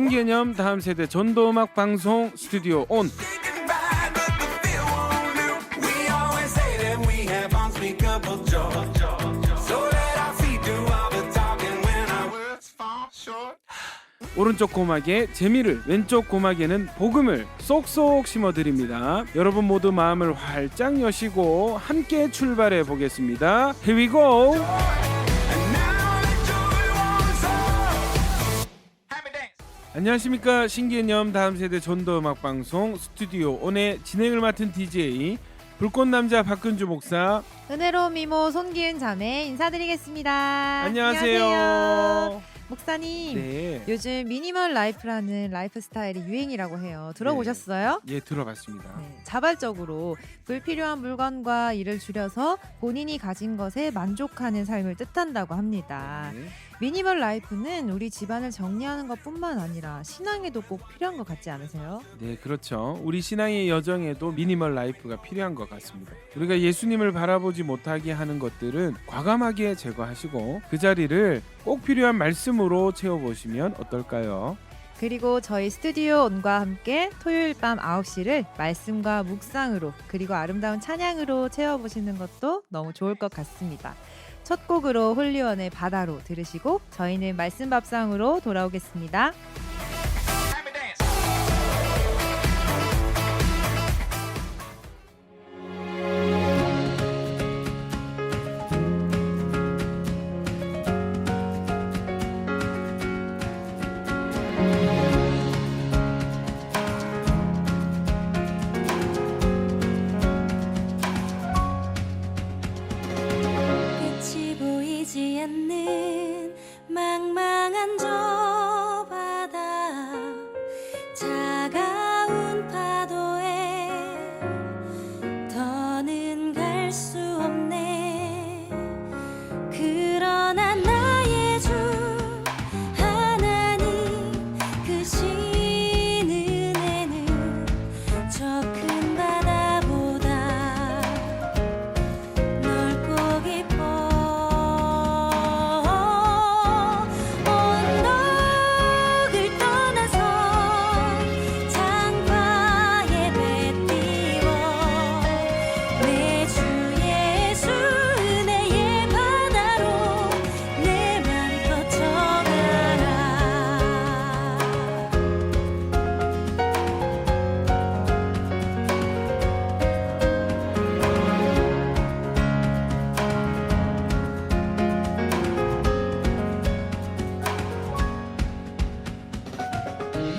신개념 다음 세대 전도음악 방송 스튜디오 온. 오른쪽 고막에 재미를, 왼쪽 고막에는 복음을 쏙쏙 심어드립니다. 여러분 모두 마음을 활짝 여시고 함께 출발해 보겠습니다. Here we go! 안녕하십니까. 신개념 다음 세대 전도음악 방송 스튜디오 온의 진행을 맡은 DJ 불꽃남자 박근주 목사, 은혜로운 미모 손기은 자매 인사드리겠습니다. 안녕하세요. 목사님, 네. 요즘 미니멀 라이프라는 라이프 스타일이 유행이라고 해요. 들어보셨어요? 예, 들어봤습니다. 네, 자발적으로 불필요한 물건과 일을 줄여서 본인이 가진 것에 만족하는 삶을 뜻한다고 합니다. 네. 미니멀 라이프는 우리 집안을 정리하는 것뿐만 아니라 신앙에도 꼭 필요한 것 같지 않으세요? 네, 그렇죠. 우리 신앙의 여정에도 미니멀 라이프가 필요한 것 같습니다. 우리가 예수님을 바라보지 못하게 하는 것들은 과감하게 제거하시고 그 자리를 꼭 필요한 말씀으로 채워보시면 어떨까요? 그리고 저희 스튜디오 온과 함께 토요일 밤 9시를 말씀과 묵상으로 그리고 아름다운 찬양으로 채워보시는 것도 너무 좋을 것 같습니다. 첫 곡으로 홀리원의 바다로 들으시고 저희는 말씀 밥상으로 돌아오겠습니다. 끝이 보이지 않는 망망한 저 바다, 차가운 파도에 더는 갈 수 없네. 그러나 나의 주 하나님 크신 은혜는 저 큰 바다보다 넓고 깊어. 언덕을 떠나서 창가에 배 띄워 내 주 예수 은혜의 바다로 내 맘 뻗쳐가라.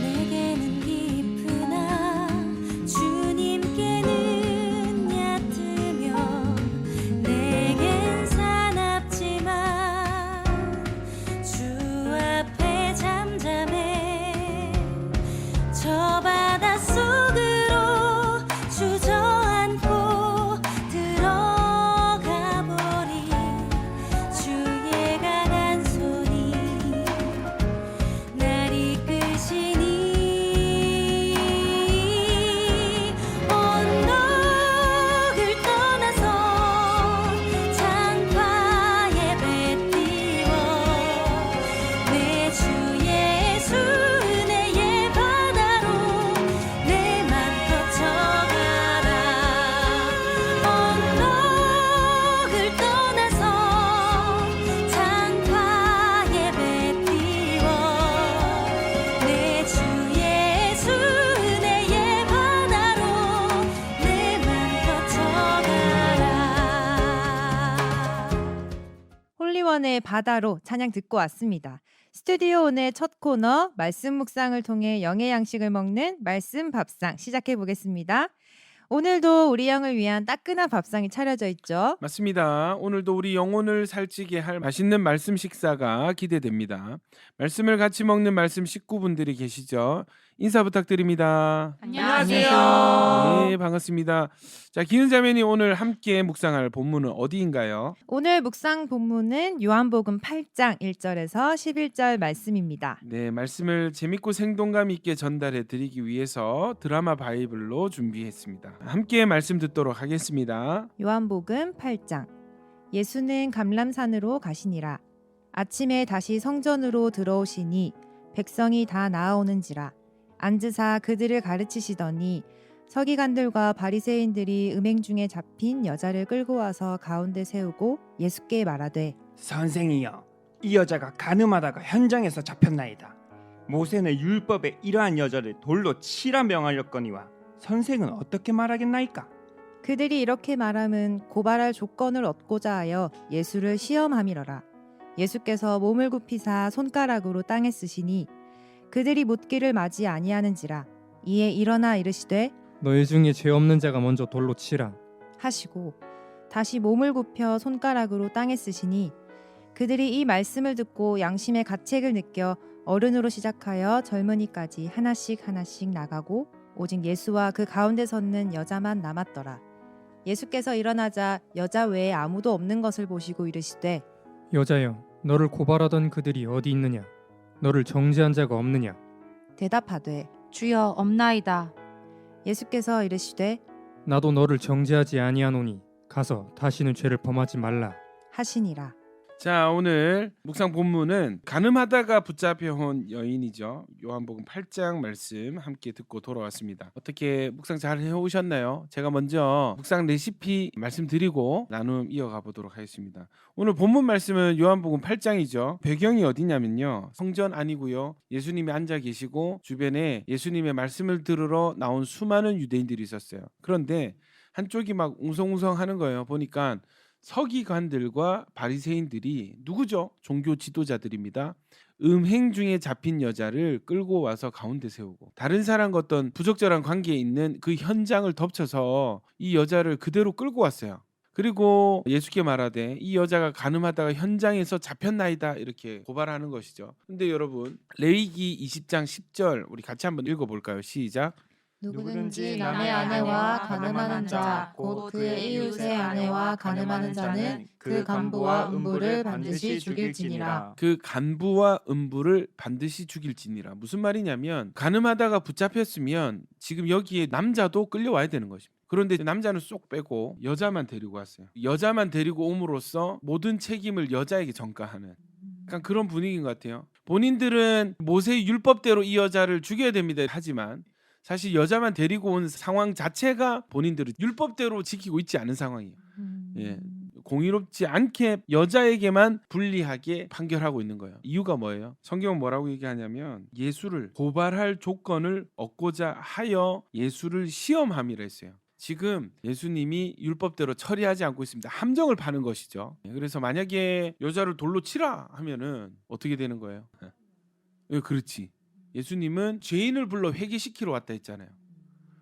내게는 깊으나 주님께는 얕으며 내겐 사납지만 주 앞에 잠잠해. 저 바닷속으로 주저앉고 들어가 버린 주의 강한 손이 날 이끄시니. 언덕을 떠나서 창가에 배 띄워 내 주 예수 은혜의 바다로 내 맘 뻗쳐가라. 언덕을 떠나서 창가에 배 띄워 내 주 예수 은혜의 바다로 내 맘 뻗쳐가라. 홀리원의 바다로 찬양 듣고 왔습니다. 스튜디오 온의 첫 코너 말씀 묵상을 통해 영의 양식을 먹는 말씀 밥상 시작해 보겠습니다. 오늘도 우리 영을 위한 따끈한 밥상이 차려져 있죠. 맞습니다. 오늘도 우리 영혼을 살찌게 할 맛있는 말씀 식사가 기대됩니다. 말씀을 같이 먹는 말씀 식구분들이 계시죠? 인사 부탁드립니다. 안녕하세요. 네, 반갑습니다. 자, 기은 자매님 오늘 함께 묵상할 본문은 어디인가요? 오늘 묵상 본문은 요한복음 8장 1절에서 11절 말씀입니다. 네, 말씀을 재밌고 생동감 있게 전달해 드리기 위해서 드라마 바이블로 준비했습니다. 함께 말씀 듣도록 하겠습니다. 요한복음 8장. 예수는 감람산으로 가시니라. 아침에 다시 성전으로 들어오시니 백성이 다 나아오는지라. 앉으사 그들을 가르치시더니 서기관들과 바리새인들이 음행 중에 잡힌 여자를 끌고 와서 가운데 세우고 예수께 말하되 선생이여, 이 여자가 간음하다가 현장에서 잡혔나이다. 모세는 율법에 이러한 여자를 돌로 치라 명하였거니와 선생은 어떻게 말하겠나이까? 그들이 이렇게 말함은 고발할 조건을 얻고자 하여 예수를 시험함이러라. 예수께서 몸을 굽히사 손가락으로 땅에 쓰시니 그들이 묻기를 맞이 아니하는지라. 이에 일어나 이르시되 너희 중에 죄 없는 자가 먼저 돌로 치라. 하시고 다시 몸을 굽혀 손가락으로 땅에 쓰시니 그들이 이 말씀을 듣고 양심의 가책을 느껴 어른으로 시작하여 젊은이까지 하나씩 하나씩 나가고 오직 예수와 그 가운데 섰는 여자만 남았더라. 예수께서 일어나자 여자 외에 아무도 없는 것을 보시고 이르시되 여자여, 너를 고발하던 그들이 어디 있느냐? 너를 정죄한 자가 없느냐? 대답하되 주여 없나이다. 예수께서 이르시되 나도 너를 정죄하지 아니하노니 가서 다시는 죄를 범하지 말라. 하시니라. 자, 오늘 묵상 본문은 간음하다가 붙잡혀온 여인이죠. 요한복음 8장 말씀 함께 듣고 돌아왔습니다. 어떻게 묵상 잘 해오셨나요? 제가 먼저 묵상 레시피 말씀드리고 나눔 이어가 보도록 하겠습니다. 오늘 본문 말씀은 요한복음 8장이죠. 배경이 어디냐면요, 성전 아니고요, 예수님이 앉아 계시고 주변에 예수님의 말씀을 들으러 나온 수많은 유대인들이 있었어요. 그런데 한쪽이 막 웅성웅성하는 거예요. 보니까 서기관들과 바리새인들이 누구죠? 종교 지도자들입니다. 음행 중에 잡힌 여자를 끌고 와서 가운데 세우고 다른 사람과 어떤 부적절한 관계에 있는 그 현장을 덮쳐서 이 여자를 그대로 끌고 왔어요. 그리고 예수께 말하되 이 여자가 간음하다가 현장에서 잡혔나이다, 이렇게 고발하는 것이죠. 근데 여러분, 레위기 20장 10절 우리 같이 한번 읽어볼까요? 시작. 누구든지 남의 아내와 간음하는 자 곧 그의 이웃의 아내와 간음하는 자는 그 간부와 음부를 반드시 죽일지니라. 그 간부와 음부를 반드시 죽일지니라. 무슨 말이냐면 간음하다가 붙잡혔으면 지금 여기에 남자도 끌려와야 되는 것입니다. 그런데 남자는 쏙 빼고 여자만 데리고 왔어요. 여자만 데리고 옴으로써 모든 책임을 여자에게 전가하는 약간 그런 분위기인 것 같아요. 본인들은 모세의 율법대로 이 여자를 죽여야 됩니다. 하지만 사실 여자만 데리고 온 상황 자체가 본인들은 율법대로 지키고 있지 않은 상황이에요. 예, 공의롭지 않게 여자에게만 불리하게 판결하고 있는 거예요. 이유가 뭐예요? 성경은 뭐라고 얘기하냐면 예수를 고발할 조건을 얻고자 하여 예수를 시험함이라 했어요. 지금 예수님이 율법대로 처리하지 않고 있습니다. 함정을 파는 것이죠. 그래서 만약에 여자를 돌로 치라 하면은 어떻게 되는 거예요? 예, 그렇지. 예수님은 죄인을 불러 회개시키러 왔다 했잖아요.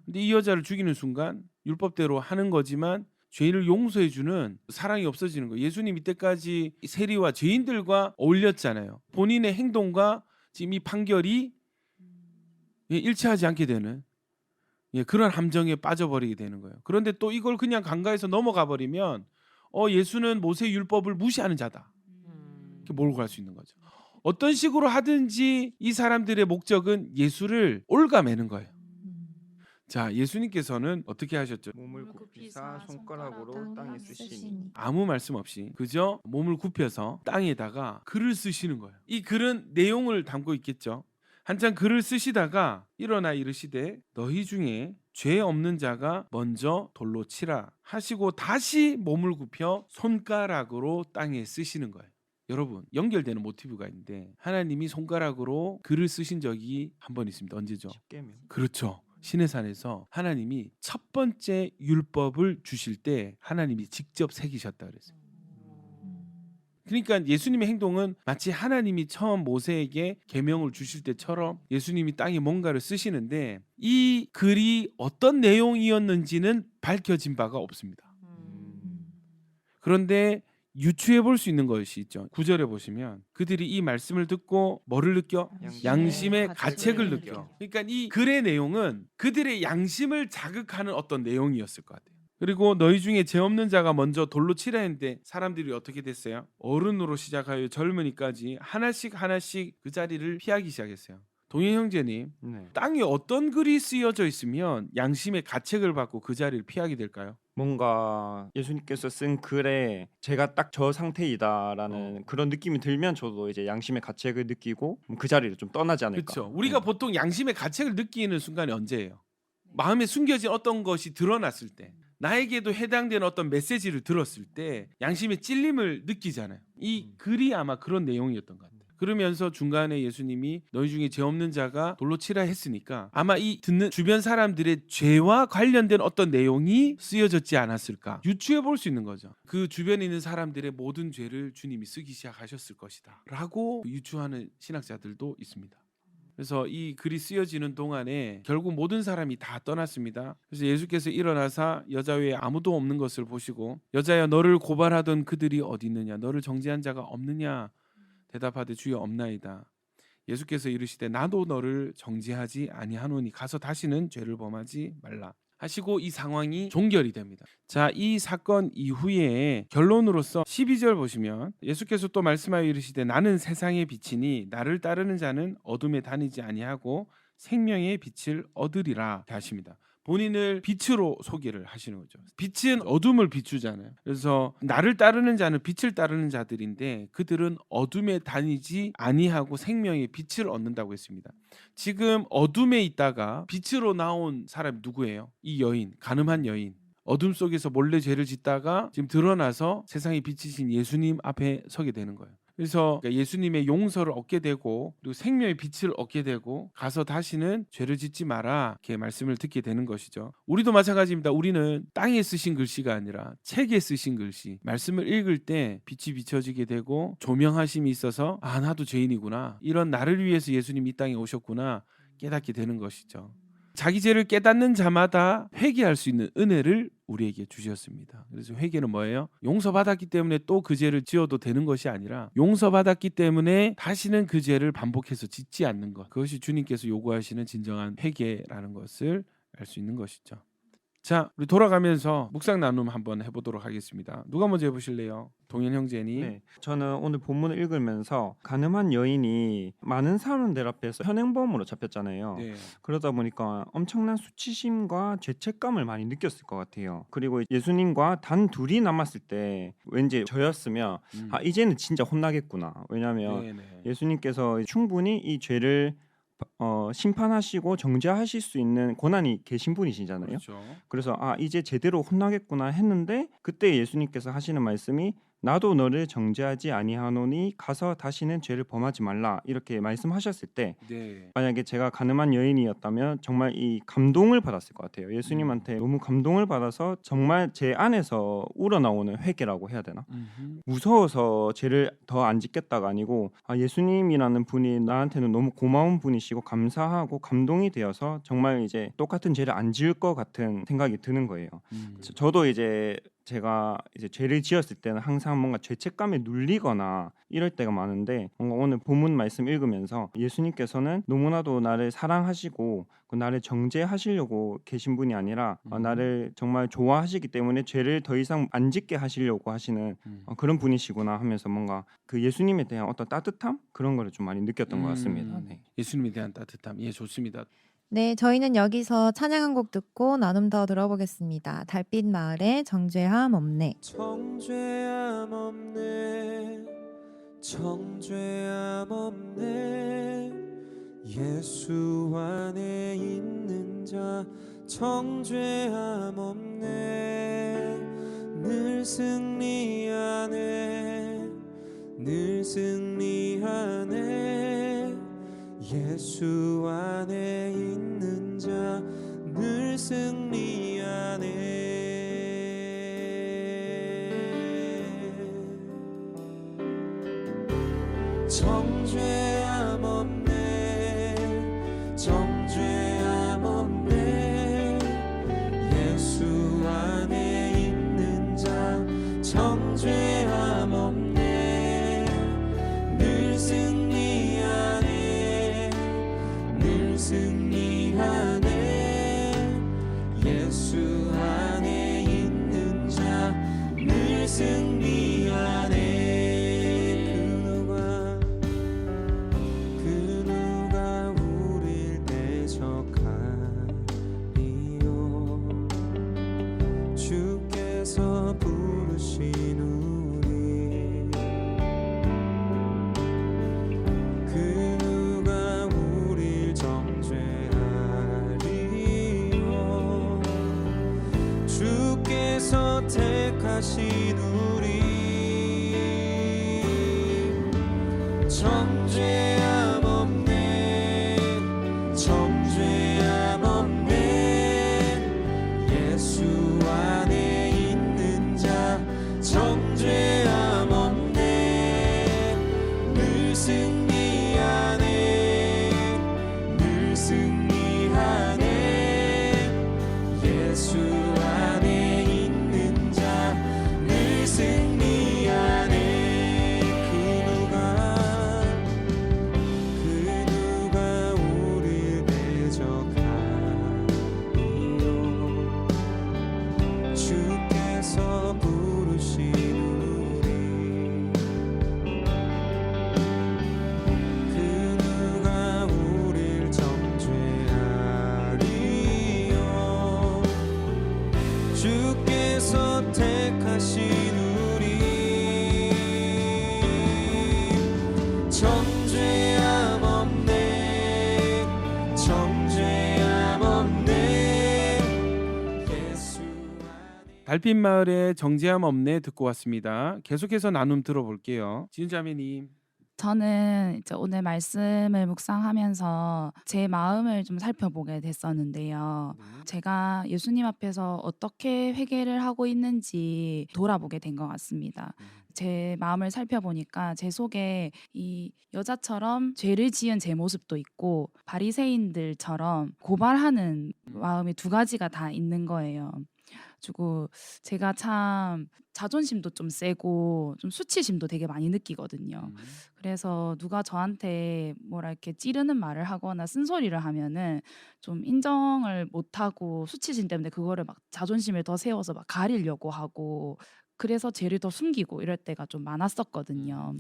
근데 이 여자를 죽이는 순간 율법대로 하는 거지만 죄인을 용서해주는 사랑이 없어지는 거예요. 예수님 이때까지 세리와 죄인들과 어울렸잖아요. 본인의 행동과 지금 이 판결이 일치하지 않게 되는 그런 함정에 빠져버리게 되는 거예요. 그런데 또 이걸 그냥 간과해서 넘어가 버리면 예수는 모세 율법을 무시하는 자다, 이렇게 몰고 갈 수 있는 거죠. 어떤 식으로 하든지 이 사람들의 목적은 예수를 올가매는 거예요. 자, 예수님께서는 어떻게 하셨죠? 몸을 굽히사 손가락으로 땅에 쓰시니. 아무 말씀 없이 그저 몸을 굽혀서 땅에다가 글을 쓰시는 거예요. 이 글은 내용을 담고 있겠죠. 한참 글을 쓰시다가 일어나 이르시되 너희 중에 죄 없는 자가 먼저 돌로 치라 하시고 다시 몸을 굽혀 손가락으로 땅에 쓰시는 거예요. 여러분, 연결되는 모티브가 있는데 하나님이 손가락으로 글을 쓰신 적이 한 번 있습니다. 언제죠? 십계명. 그렇죠. 시내산에서 하나님이 첫 번째 율법을 주실 때 하나님이 직접 새기셨다 그랬어요. 그러니까 예수님의 행동은 마치 하나님이 처음 모세에게 계명을 주실 때처럼 예수님이 땅에 뭔가를 쓰시는데 이 글이 어떤 내용이었는지는 밝혀진 바가 없습니다. 그런데 유추해 볼 수 있는 것이 있죠. 9절에 보시면 그들이 이 말씀을 듣고 뭐를 느껴? 양심의 가책을 느껴. 그러니까 이 글의 내용은 그들의 양심을 자극하는 어떤 내용이었을 것 같아요. 그리고 너희 중에 죄 없는 자가 먼저 돌로 치라 했는데 사람들이 어떻게 됐어요? 어른으로 시작하여 젊은이까지 하나씩 하나씩 그 자리를 피하기 시작했어요. 동현 형제님, 네. 땅에 어떤 글이 쓰여져 있으면 양심의 가책을 받고 그 자리를 피하게 될까요? 뭔가 예수님께서 쓴 글에 제가 딱 저 상태이다라는 그런 느낌이 들면 저도 이제 양심의 가책을 느끼고 그 자리를 좀 떠나지 않을까. 그렇죠. 우리가 네. 보통 양심의 가책을 느끼는 순간이 언제예요? 마음에 숨겨진 어떤 것이 드러났을 때, 나에게도 해당되는 어떤 메시지를 들었을 때 양심의 찔림을 느끼잖아요. 이 글이 아마 그런 내용이었던 것 같아요. 그러면서 중간에 예수님이 너희 중에 죄 없는 자가 돌로 치라 했으니까 아마 이 듣는 주변 사람들의 죄와 관련된 어떤 내용이 쓰여졌지 않았을까 유추해 볼 수 있는 거죠. 그 주변에 있는 사람들의 모든 죄를 주님이 쓰기 시작하셨을 것이다 라고 유추하는 신학자들도 있습니다. 그래서 이 글이 쓰여지는 동안에 결국 모든 사람이 다 떠났습니다. 그래서 예수께서 일어나사 여자 외에 아무도 없는 것을 보시고 여자야 너를 고발하던 그들이 어디 있느냐 너를 정죄한 자가 없느냐 대답하되 주여 없나이다. 예수께서 이르시되 나도 너를 정죄하지 아니하노니 가서 다시는 죄를 범하지 말라 하시고 이 상황이 종결이 됩니다. 자, 이 사건 이후에 결론으로서 12절 보시면 예수께서 또 말씀하여 이르시되 나는 세상의 빛이니 나를 따르는 자는 어둠에 다니지 아니하고 생명의 빛을 얻으리라 하십니다. 본인을 빛으로 소개를 하시는 거죠. 빛은 어둠을 비추잖아요. 그래서 나를 따르는 자는 빛을 따르는 자들인데 그들은 어둠에 다니지 아니하고 생명의 빛을 얻는다고 했습니다. 지금 어둠에 있다가 빛으로 나온 사람이 누구예요? 이 여인, 가늠한 여인. 어둠 속에서 몰래 죄를 짓다가 지금 드러나서 세상의 빛이신 예수님 앞에 서게 되는 거예요. 그래서 예수님의 용서를 얻게 되고 그리고 생명의 빛을 얻게 되고 가서 다시는 죄를 짓지 마라 이렇게 말씀을 듣게 되는 것이죠. 우리도 마찬가지입니다. 우리는 땅에 쓰신 글씨가 아니라 책에 쓰신 글씨 말씀을 읽을 때 빛이 비춰지게 되고 조명하심이 있어서 아 나도 죄인이구나 이런 나를 위해서 예수님이 이 땅에 오셨구나 깨닫게 되는 것이죠. 자기 죄를 깨닫는 자마다 회개할 수 있는 은혜를 우리에게 주셨습니다. 그래서 회개는 뭐예요? 용서받았기 때문에 또 그 죄를 지어도 되는 것이 아니라 용서받았기 때문에 다시는 그 죄를 반복해서 짓지 않는 것. 그것이 주님께서 요구하시는 진정한 회개라는 것을 알 수 있는 것이죠. 자, 우리 돌아가면서 묵상 나눔 한번 해보도록 하겠습니다. 누가 먼저 해보실래요? 동현 형제님. 네, 저는 오늘 본문을 읽으면서 가늠한 여인이 많은 사람들 앞에서 현행범으로 잡혔잖아요. 네. 그러다 보니까 엄청난 수치심과 죄책감을 많이 느꼈을 것 같아요. 그리고 예수님과 단 둘이 남았을 때 왠지 저였으면 아 이제는 진짜 혼나겠구나. 왜냐하면 네네. 예수님께서 충분히 이 죄를 심판하시고 정죄하실 수 있는 권한이 계신 분이시잖아요. 그렇죠. 그래서 아 이제 제대로 혼나겠구나 했는데 그때 예수님께서 하시는 말씀이 나도 너를 정죄하지 아니하노니 가서 다시는 죄를 범하지 말라 이렇게 말씀하셨을 때 네. 만약에 제가 가늠한 여인이었다면 정말 이 감동을 받았을 것 같아요. 예수님한테 너무 감동을 받아서 정말 제 안에서 우러나오는 회개라고 해야 되나? 무서워서 죄를 더 안 짓겠다가 아니고 아 예수님이라는 분이 나한테는 너무 고마운 분이시고 감사하고 감동이 되어서 정말 이제 똑같은 죄를 안 지을 것 같은 생각이 드는 거예요. 저도 이제 제가 이제 죄를 지었을 때는 항상 뭔가 죄책감에 눌리거나 이럴 때가 많은데 뭔가 오늘 본문 말씀 읽으면서 예수님께서는 너무나도 나를 사랑하시고 나를 정죄하시려고 계신 분이 아니라 나를 정말 좋아하시기 때문에 죄를 더 이상 안 짓게 하시려고 하시는 그런 분이시구나 하면서 뭔가 그 예수님에 대한 어떤 따뜻함 그런 거를 좀 많이 느꼈던 것 같습니다. 네. 예수님에 대한 따뜻함. 예, 좋습니다. 네, 저희는 여기서 찬양 한 곡 듣고 나눔 더 들어보겠습니다. 달빛 마을의 정죄함 없네. 정죄함 없네 정죄함 없네 예수 안에 있는 자 정죄함 없네 늘 승리하네 늘 승리하네 예수 안에 있는 자 늘 승리하네 정죄함 없네 정죄함 없네 예수 안에 있는 자 정죄함 없네 늘 승리하네 늘 승리하네 예수 안에 있는 자 늘 승리하네 그 누가 주께서 택하신 우리 정죄함 없네 정죄함 없네 예수 안에 있는 자 정죄함 없네 늘 승리하네 늘 승리하네 예수 안에 있는 자 늘 승리하네 그 누가 우릴 대적하리요 주께서 부르신 우리 그 누가 우릴 정죄하리요 주께서 택하신 우리 정죄함 없네 정죄함 없네 예수 안에 달빛 마을의 정죄함 없네 듣고 왔습니다. 계속해서 나눔 들어볼게요. 진자매님. 저는 이제 오늘 말씀을 묵상하면서 제 마음을 좀 살펴보게 됐었는데요. 제가 예수님 앞에서 어떻게 회개를 하고 있는지 돌아보게 된 것 같습니다. 제 마음을 살펴보니까 제 속에 이 여자처럼 죄를 지은 제 모습도 있고 바리새인들처럼 고발하는 마음이 두 가지가 다 있는 거예요. 그리고 제가 참 자존심도 좀 세고 좀 수치심도 되게 많이 느끼거든요. 그래서 누가 저한테 뭐라 이렇게 찌르는 말을 하거나 쓴소리를 하면은 좀 인정을 못하고 수치심 때문에 그거를 막 자존심을 더 세워서 막 가리려고 하고 그래서 죄를 더 숨기고 이럴 때가 좀 많았었거든요.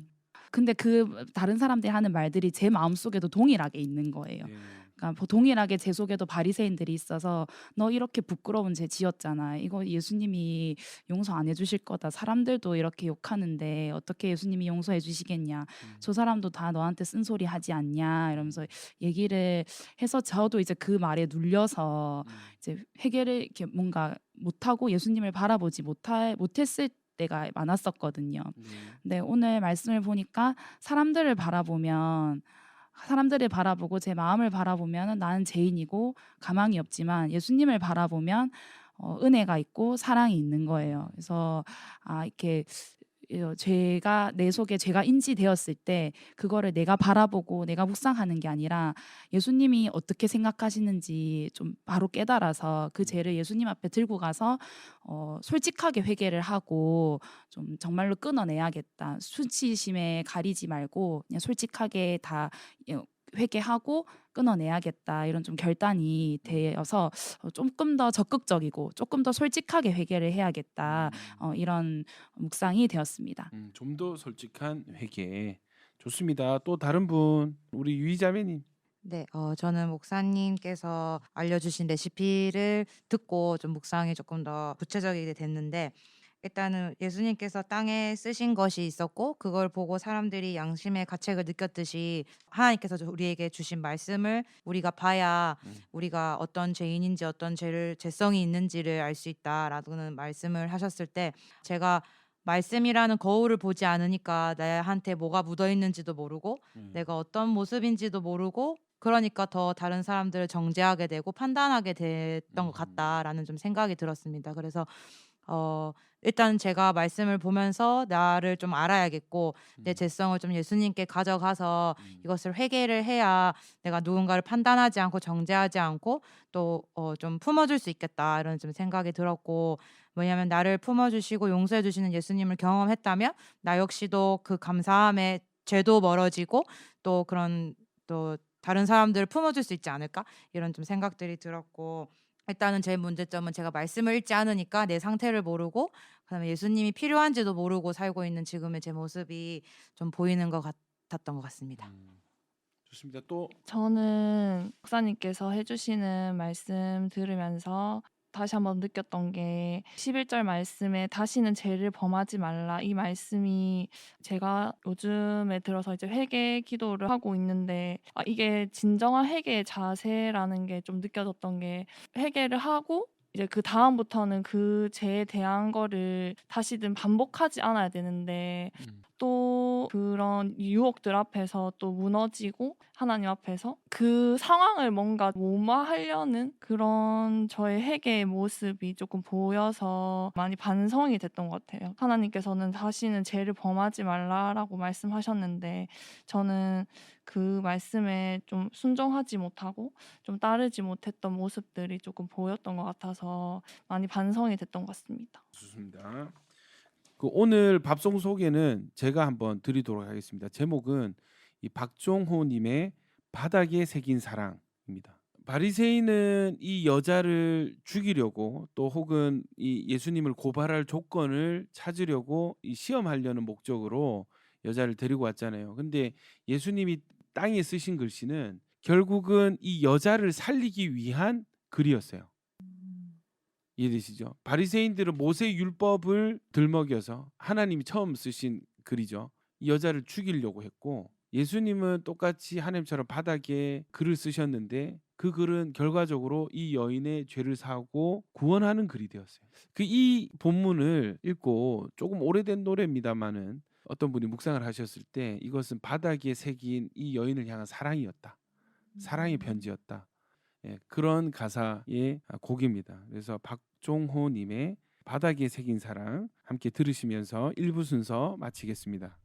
근데 그 다른 사람들이 하는 말들이 제 마음속에도 동일하게 있는 거예요. 그러니까 동일하게 제 속에도 바리새인들이 있어서 너 이렇게 부끄러운 죄 지었잖아. 이거 예수님이 용서 안 해주실 거다. 사람들도 이렇게 욕하는데 어떻게 예수님이 용서해 주시겠냐. 저 사람도 다 너한테 쓴소리 하지 않냐. 이러면서 얘기를 해서 저도 이제 그 말에 눌려서 이제 회개를 이렇게 뭔가 못하고 예수님을 바라보지 못했을 때가 많았었거든요. 근데 오늘 말씀을 보니까 사람들을 바라보고 제 마음을 바라보면 나는 죄인이고 가망이 없지만 예수님을 바라보면 은혜가 있고 사랑이 있는 거예요. 그래서 이렇게 죄가 내 속에 죄가 인지되었을 때 그거를 내가 바라보고 내가 묵상하는 게 아니라 예수님이 어떻게 생각하시는지 좀 바로 깨달아서 그 죄를 예수님 앞에 들고 가서 솔직하게 회개를 하고 좀 정말로 끊어내야겠다. 수치심에 가리지 말고 그냥 솔직하게 다 회개하고 끊어내야겠다 이런 좀 결단이 되어서 조금 더 적극적이고 조금 더 솔직하게 회개를 해야겠다 이런 묵상이 되었습니다. 좀 더 솔직한 회개 좋습니다. 또 다른 분 우리 유이자매님. 네, 저는 목사님께서 알려주신 레시피를 듣고 좀 묵상이 조금 더 구체적이게 됐는데 일단은 예수님께서 땅에 쓰신 것이 있었고 그걸 보고 사람들이 양심의 가책을 느꼈듯이 하나님께서 우리에게 주신 말씀을 우리가 봐야 우리가 어떤 죄인인지 어떤 죄성이 있는지를 알 수 있다라는 말씀을 하셨을 때 제가 말씀이라는 거울을 보지 않으니까 나한테 뭐가 묻어 있는지도 모르고 내가 어떤 모습인지도 모르고 그러니까 더 다른 사람들을 정죄하게 되고 판단하게 됐던 것 같다라는 좀 생각이 들었습니다. 그래서 일단 제가 말씀을 보면서 나를 좀 알아야겠고 내 죄성을 좀 예수님께 가져가서 이것을 회개를 해야 내가 누군가를 판단하지 않고 정죄하지 않고 또 좀 품어줄 수 있겠다 이런 좀 생각이 들었고 왜냐하면 나를 품어주시고 용서해 주시는 예수님을 경험했다면 나 역시도 그 감사함에 죄도 멀어지고 또 그런 또 다른 사람들을 품어줄 수 있지 않을까 이런 좀 생각들이 들었고 일단은 제 문제점은 제가 말씀을 읽지 않으니까 내 상태를 모르고 그다음에 예수님이 필요한지도 모르고 살고 있는 지금의 제 모습이 좀 보이는 것 같았던 것 같습니다. 좋습니다. 또 저는 목사님께서 해주시는 말씀 들으면서 다시 한번 느꼈던 게 11절 말씀에 다시는 죄를 범하지 말라 이 말씀이 제가 요즘에 들어서 이제 회개 기도를 하고 있는데 이게 진정한 회개의 자세라는 게 좀 느껴졌던 게 회개를 하고 이제 그 다음부터는 그 죄에 대한 거를 다시든 반복하지 않아야 되는데 또 그런 유혹들 앞에서 또 무너지고 하나님 앞에서 그 상황을 뭔가 무마하려는 그런 저의 회개의 모습이 조금 보여서 많이 반성이 됐던 것 같아요. 하나님께서는 다시는 죄를 범하지 말라라고 말씀하셨는데 저는 그 말씀에 좀 순종하지 못하고 좀 따르지 못했던 모습들이 조금 보였던 것 같아서 많이 반성이 됐던 것 같습니다. 좋습니다. 그 오늘 밥송 소개는 제가 한번 드리도록 하겠습니다. 제목은 이 박종호님의 바닥에 새긴 사랑입니다. 바리새인은 이 여자를 죽이려고 또 혹은 이 예수님을 고발할 조건을 찾으려고 이 시험하려는 목적으로 여자를 데리고 왔잖아요. 근데 예수님이 땅에 쓰신 글씨는 결국은 이 여자를 살리기 위한 글이었어요. 이해되시죠? 바리새인들은 모세 율법을 들먹여서 하나님이 처음 쓰신 글이죠. 이 여자를 죽이려고 했고 예수님은 똑같이 하나님처럼 바닥에 글을 쓰셨는데 그 글은 결과적으로 이 여인의 죄를 사하고 구원하는 글이 되었어요. 그 이 본문을 읽고 조금 오래된 노래입니다만은 어떤 분이 묵상을 하셨을 때 이것은 바닥에 새긴 이 여인을 향한 사랑이었다. 사랑의 편지였다. 예, 그런 가사의 곡입니다. 그래서 박종호님의 바닥에 새긴 사랑 함께 들으시면서 1부 순서 마치겠습니다.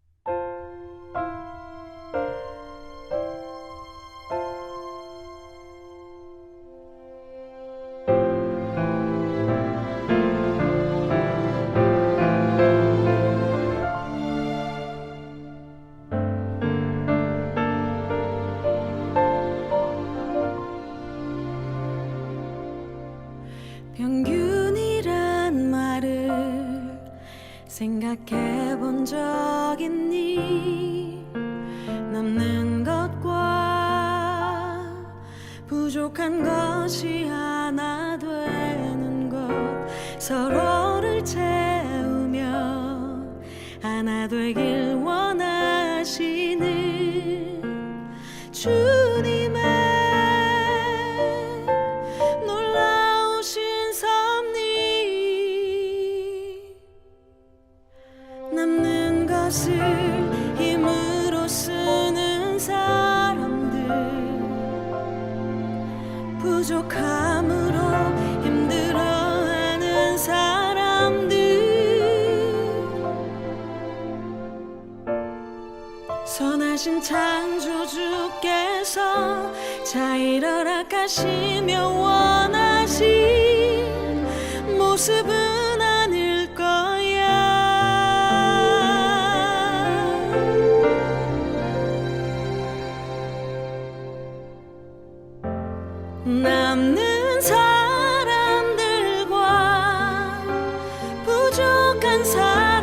평균이란 말을 생각해 본 적 있니? 남는 것과 부족한 것이 하나 되는 것, 서로를 채우며 하나 되길 원하시는 주님의 놀라우신 섭리, 남는 것을 힘으로 쓰는 사람들, 부족함으로 힘들어하는 사람들, 선하신 창조주께서 자의를 허락하시며 원하신 모습은 아닐 거야. 남는 사람들과 부족한 사람